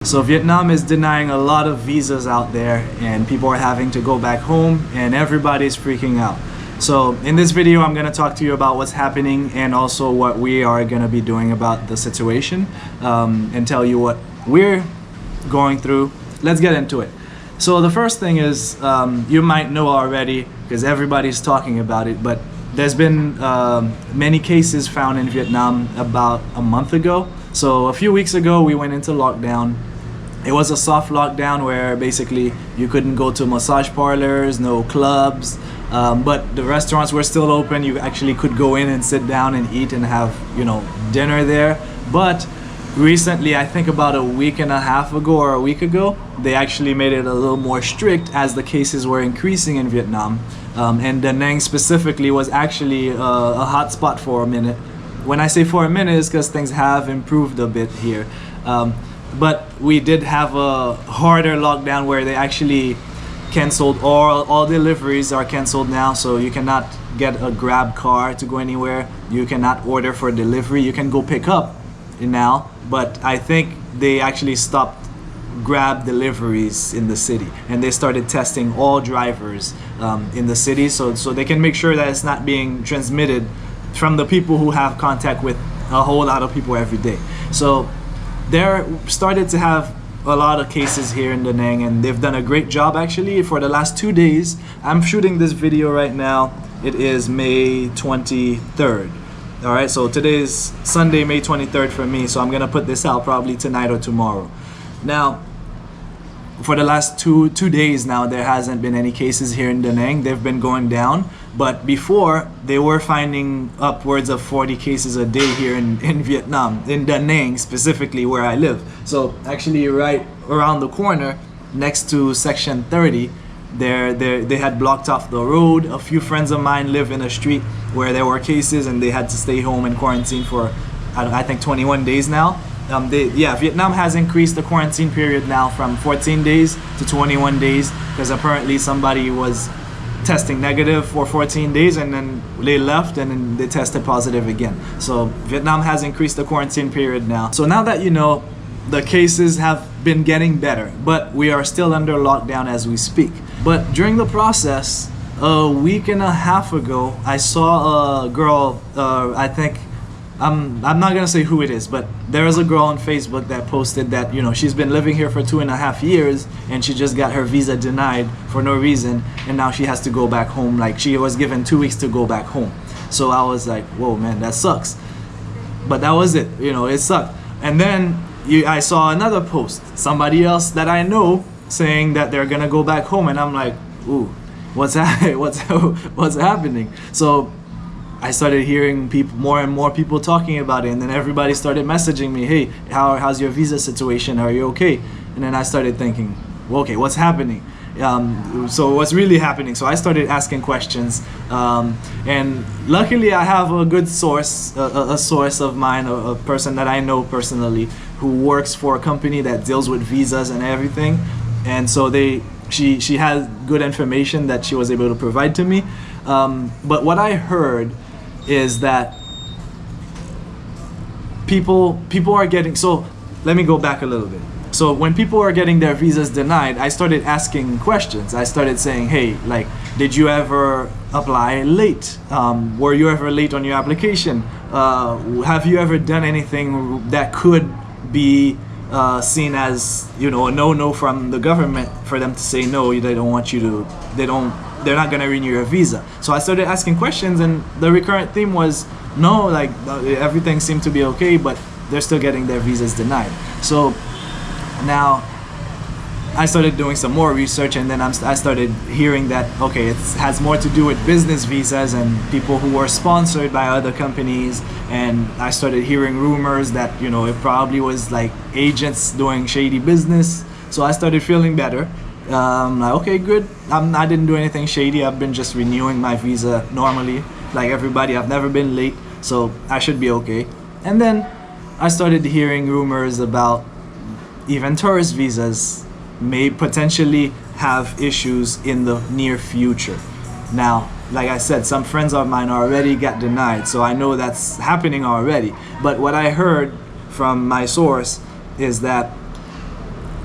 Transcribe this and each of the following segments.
So Vietnam is denying a lot of visas out there, and people are having to go back home, and everybody's freaking out. So in this video, I'm going to talk to you about what's happening and also what we are going to be doing about the situation, and tell you what we're going through. Let's get into it. So the first thing is, you might know already because everybody's talking about it, but there's been many cases found in Vietnam about a month ago. So a few weeks ago, we went into lockdown. It was a soft lockdown where basically you couldn't go to massage parlors, no clubs, but the restaurants were still open. You actually could go in and sit down and eat and have, dinner there. But recently, I think about a week and a half ago or a week ago, they actually made it a little more strict as the cases were increasing in Vietnam. And Da Nang specifically was actually a hot spot for a minute. When I say for a minute, it's because things have improved a bit here. But we did have a harder lockdown where they actually canceled all deliveries are canceled now, so you cannot get a Grab car to go anywhere. You cannot order for delivery. You can go pick up now, but I think they actually stopped Grab deliveries in the city, and they started testing all drivers in the city, so they can make sure that it's not being transmitted from the people who have contact with a whole lot of people every day. So they're started to have a lot of cases here in Da Nang, and they've done a great job actually for the last 2 days. I'm shooting this video right now. It is May 23rd. All right, so today is Sunday, May 23rd for me, so I'm gonna put this out probably tonight or tomorrow. Now, for the last two days now, there hasn't been any cases here in Da Nang. They've been going down, but before they were finding upwards of 40 cases a day here in Vietnam, in Da Nang specifically where I live. So actually right around the corner next to section 30, they had blocked off the road. A few friends of mine live in a street where there were cases and they had to stay home and quarantine for I think 21 days now. Vietnam has increased the quarantine period now from 14 days to 21 days because apparently somebody was testing negative for 14 days and then they left and then they tested positive again. So Vietnam has increased the quarantine period now. So now that you know, the cases have been getting better, but we are still under lockdown as we speak. But during the process, a week and a half ago, I saw a girl, I think, I'm not gonna say who it is, but there is a girl on Facebook that posted that she's been living here for 2.5 years and she just got her visa denied for no reason, and now she has to go back home. Like, she was given 2 weeks to go back home. So I was like, whoa man, that sucks. But that was it, it sucked. And then I saw another post, somebody else that I know saying that they're gonna go back home, and I'm like, ooh, what's happening? So I started hearing more and more people talking about it, and then everybody started messaging me, hey, how's your visa situation? Are you okay? And then I started thinking, well, okay, what's happening? So what's really happening? So I started asking questions, and luckily I have a good source, a source of mine, a person that I know personally who works for a company that deals with visas and everything, and so she has good information that she was able to provide to me. But what I heard is that people are getting, so let me go back a little bit. So when people are getting their visas denied, I started asking questions. I started saying, hey, like, did you ever apply late? Were you ever late on your application? Have you ever done anything that could be seen as a no from the government for them to say no, they don't want you to, they're not gonna renew your visa? So I started asking questions, and the recurrent theme was no, like everything seemed to be okay, but they're still getting their visas denied. So now I started doing some more research, and then I started hearing that, okay, it has more to do with business visas and people who were sponsored by other companies, and I started hearing rumors that it probably was like agents doing shady business. So I started feeling better. Like, okay, good. I didn't do anything shady. I've been just renewing my visa normally, like everybody. I've never been late, so I should be okay. And then I started hearing rumors about even tourist visas may potentially have issues in the near future. Now, like I said, some friends of mine already got denied, so I know that's happening already. But what I heard from my source is that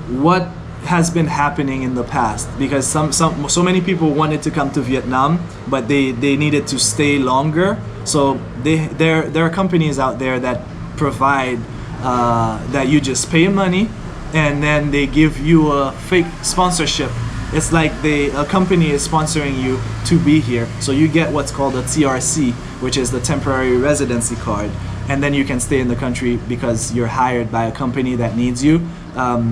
what has been happening in the past, because so many people wanted to come to Vietnam, but they needed to stay longer. So there are companies out there that provide that you just pay money and then they give you a fake sponsorship. It's like a company is sponsoring you to be here, so you get what's called a TRC, which is the temporary residency card, and then you can stay in the country because you're hired by a company that needs you.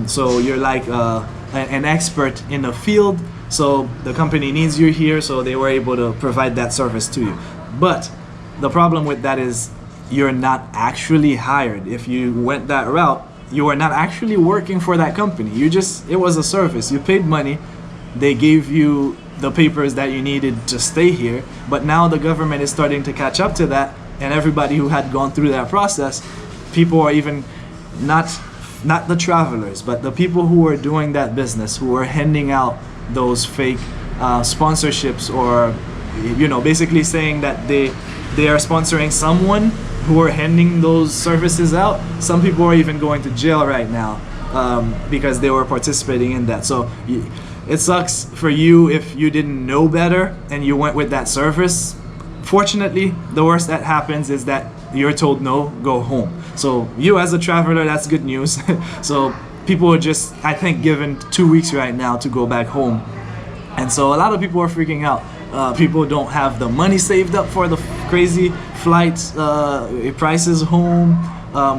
So you're like an expert in the field, so the company needs you here, so they were able to provide that service to you. But the problem with that is you're not actually hired. If you went that route, you are not actually working for that company. It was a service. You paid money, they gave you the papers that you needed to stay here, but now the government is starting to catch up to that, and everybody who had gone through that process, people are even not the travelers, but the people who are doing that business, who are handing out those fake sponsorships, or basically saying that they are sponsoring someone who are handing those services out. Some people are even going to jail right now because they were participating in that. So it sucks for you if you didn't know better and you went with that service. Fortunately, the worst that happens is that you're told no, go home. So you as a traveler, that's good news. So people are just, I think, given 2 weeks right now to go back home. And so a lot of people are freaking out. People don't have the money saved up for the crazy flights, prices home,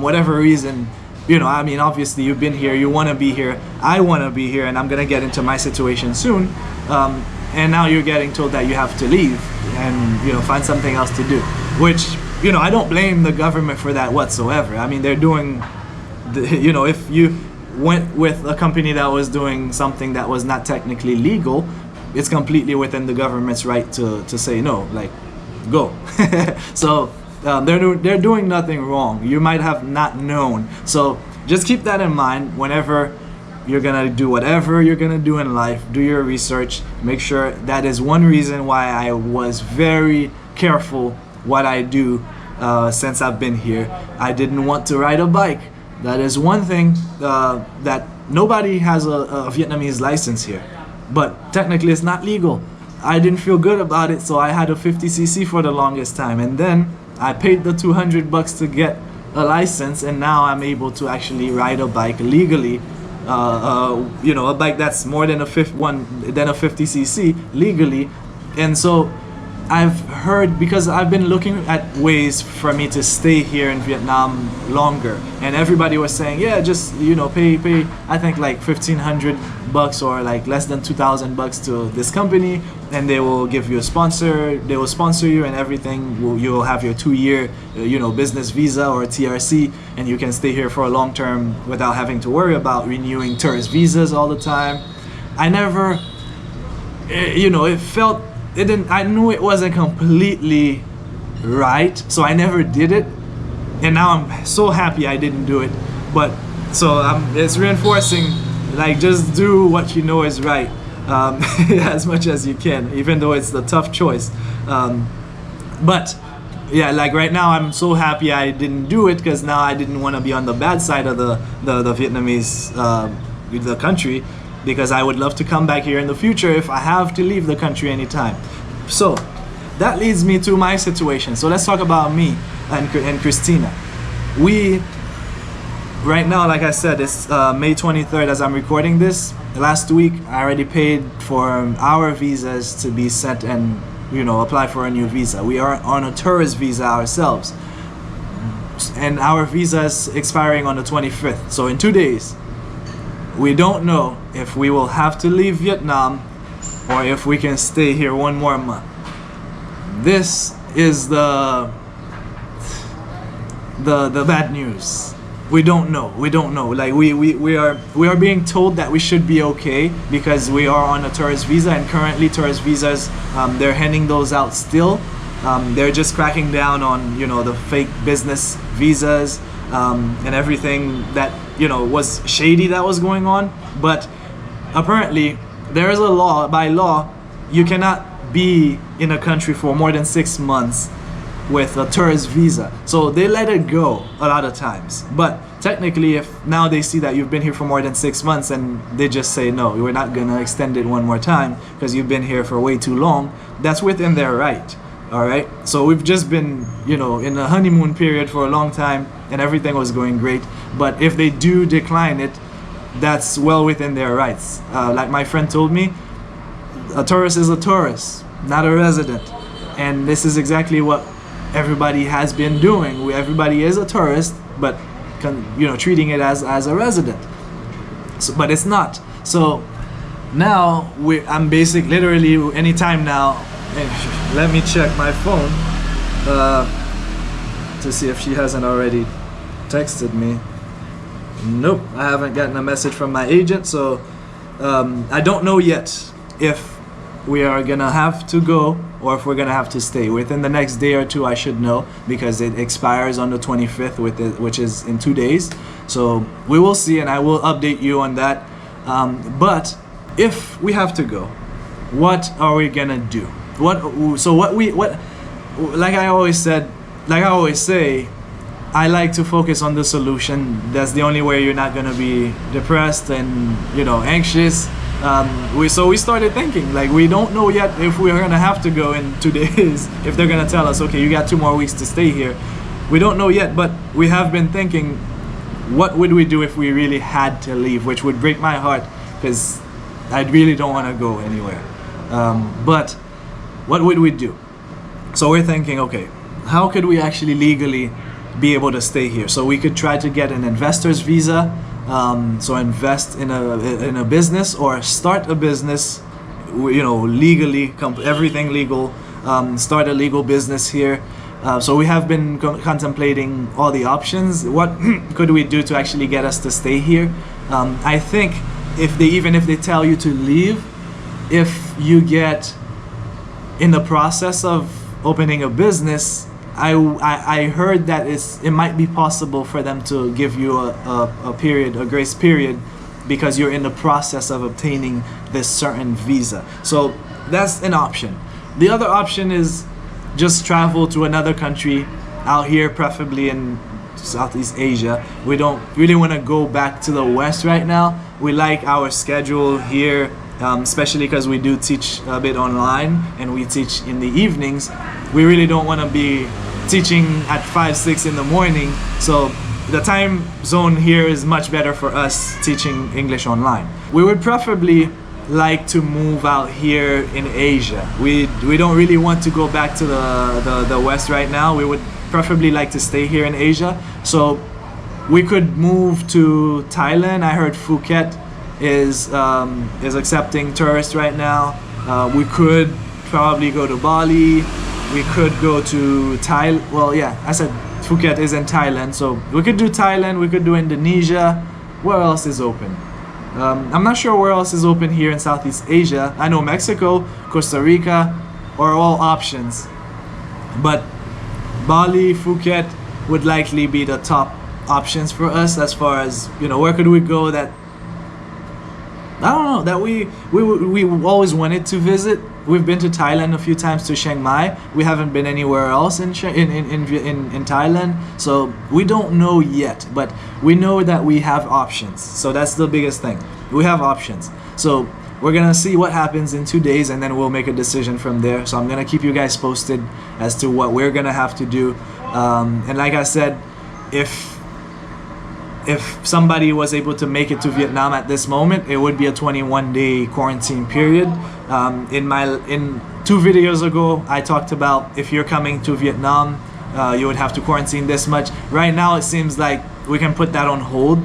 whatever reason. I mean, obviously you've been here, you want to be here, I want to be here, and I'm gonna get into my situation soon. And now you're getting told that you have to leave and find something else to do, which I don't blame the government for that whatsoever. I mean, they're doing if you went with a company that was doing something that was not technically legal, it's completely within the government's right to say no, like, go. So they're doing nothing wrong. You might have not known. So just keep that in mind whenever you're gonna do whatever you're gonna do in life. Do your research. Make sure. That is one reason why I was very careful what I do since I've been here. I didn't want to ride a bike. That is one thing that nobody has a Vietnamese license here, but technically it's not legal. I didn't feel good about it, so I had a 50cc for the longest time, and then I paid the $200 to get a license, and now I'm able to actually ride a bike legally. A bike that's more than a 50cc legally. And so I've heard, because I've been looking at ways for me to stay here in Vietnam longer, and everybody was saying, yeah, just pay I think like $1,500 or like less than $2,000 to this company, and they will give you a sponsor, they will sponsor you and everything. You will have your 2-year business visa or TRC, and you can stay here for a long term without having to worry about renewing tourist visas all the time. I never I knew it wasn't completely right, so I never did it, and now I'm so happy I didn't do it. But so it's reinforcing, like, just do what you know is right, as much as you can, even though it's the tough choice. But yeah, like right now I'm so happy I didn't do it, because now I didn't want to be on the bad side of the Vietnamese the country, because I would love to come back here in the future if I have to leave the country anytime. So that leads me to my situation. So let's talk about me and Christina. We, right now, like I said, it's May 23rd as I'm recording this. Last week I already paid for our visas to be sent and apply for a new visa. We are on a tourist visa ourselves, and our visa is expiring on the 25th, so in 2 days. We don't know if we will have to leave Vietnam or if we can stay here 1 more month. This is the bad news. We don't know. Like we are being told that we should be okay because we are on a tourist visa, and currently tourist visas, they're handing those out still. They're just cracking down on the fake business visas and everything that was shady that was going on. But apparently there is a law, by law you cannot be in a country for more than 6 months with a tourist visa. So they let it go a lot of times, but technically, if now they see that you've been here for more than 6 months and they just say, no, we're not gonna extend it one more time because you've been here for way too long, that's within their right. All right, so we've just been, you know, in a honeymoon period for a long time and everything was going great. But if they do decline it, that's well within their rights. Like my friend told me, a tourist is a tourist, not a resident. And this is exactly what everybody has been doing. Everybody is a tourist, but you know, treating it as a resident. So, but it's not. So now I'm literally anytime now. Let me check my phone to see if she hasn't already texted me. Nope, I haven't gotten a message from my agent, so I don't know yet if we are gonna have to go or if we're gonna have to stay. Within the next day or two I should know, because it expires on the 25th, which is in 2 days. So we will see, and I will update you on that. But if we have to go, what are we gonna do? Like I always say, I like to focus on the solution. That's the only way you're not gonna be depressed and, you know, anxious. We started thinking, like, we don't know yet if we're gonna have to go in 2 days. If they're gonna tell us, okay, you got 2 more weeks to stay here, we don't know yet. But we have been thinking, what would we do if we really had to leave? Which would break my heart, because I really don't want to go anywhere. But what would we do? So we're thinking, okay, how could we actually legally be able to stay here? So we could try to get an investor's visa, so invest in a business or start a business, you know, legally, everything legal, start a legal business here. So we have been contemplating all the options. What could we do to actually get us to stay here? I think even if they tell you to leave, if you get in the process of opening a business, I heard that it might be possible for them to give you a grace period, because you're in the process of obtaining this certain visa. So that's an option. The other option is just travel to another country out here, preferably in Southeast Asia. We don't really want to go back to the West right now. We like our schedule here, especially because we do teach a bit online and we teach in the evenings. We really don't want to be teaching at 5, 6 in the morning. So the time zone here is much better for us teaching English online. We would preferably like to move out here in Asia. We don't really want to go back to the West right now. We would preferably like to stay here in Asia. So we could move to Thailand. I heard Phuket is accepting tourists right now. We could probably go to Bali. We could go to Thailand. Well, yeah, I said Phuket is in Thailand. So we could do Thailand. We could do Indonesia. Where else is open? I'm not sure where else is open here in Southeast Asia. I know Mexico, Costa Rica are all options. But Bali, Phuket would likely be the top options for us, as far as, you know, where could we go that, I don't know, that we always wanted to visit. We've been to Thailand a few times, to Chiang Mai. We haven't been anywhere else in Thailand. So we don't know yet, but we know that we have options. So that's the biggest thing. We have options. So we're gonna see what happens in 2 days, and then we'll make a decision from there. So I'm gonna keep you guys posted as to what we're gonna have to do. And like I said, if somebody was able to make it to Vietnam at this moment, it would be a 21-day quarantine period. In 2 videos ago, I talked about if you're coming to Vietnam, you would have to quarantine this much. Right now, it seems like we can put that on hold.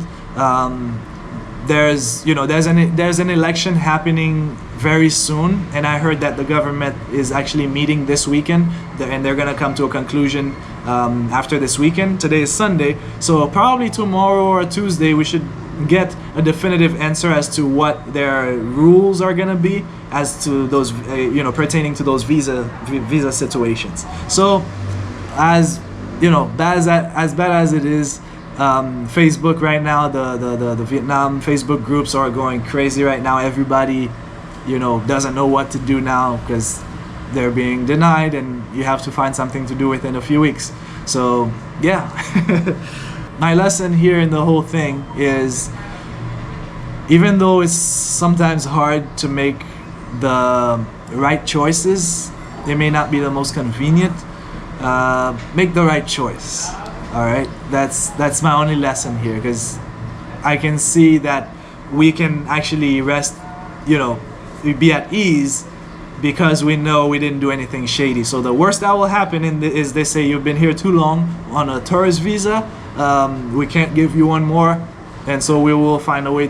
There's an election happening very soon, and I heard that the government is actually meeting this weekend, and they're gonna come to a conclusion after this weekend. Today is Sunday, so probably tomorrow or Tuesday we should get a definitive answer as to what their rules are gonna be as to those pertaining to those visa situations. So as you know, as bad as it is, Facebook right now, the Vietnam Facebook groups are going crazy right now. Everybody, doesn't know what to do now because they're being denied, and you have to find something to do within a few weeks. So yeah. my lesson here in the whole thing is, even though it's sometimes hard to make the right choices, it may not be the most convenient, make the right choice. All right, that's my only lesson here, because I can see that we can actually rest, be at ease, because we know we didn't do anything shady. So the worst that will happen is they say you've been here too long on a tourist visa, we can't give you one more, and so we will find a way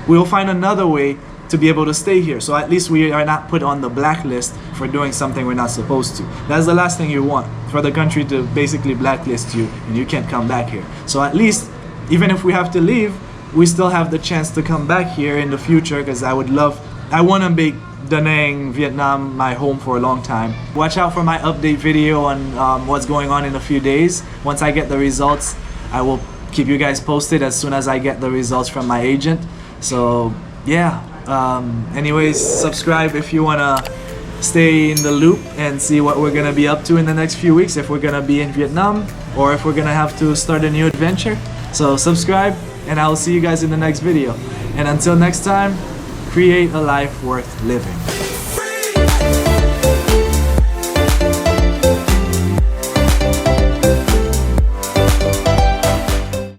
we'll find another way to be able to stay here. So at least we are not put on the blacklist for doing something we're not supposed to. That's the last thing you want, for the country to basically blacklist you and you can't come back here. So at least, even if we have to leave, we still have the chance to come back here in the future, because I want to make Da Nang, Vietnam, my home for a long time. Watch out for my update video on what's going on in a few days. Once I get the results, I will keep you guys posted as soon as I get the results from my agent. So yeah, anyways, subscribe if you want to stay in the loop and see what we're gonna be up to in the next few weeks, if we're gonna be in Vietnam or if we're gonna have to start a new adventure. So subscribe, and I will see you guys in the next video. And until next time, create a life worth living.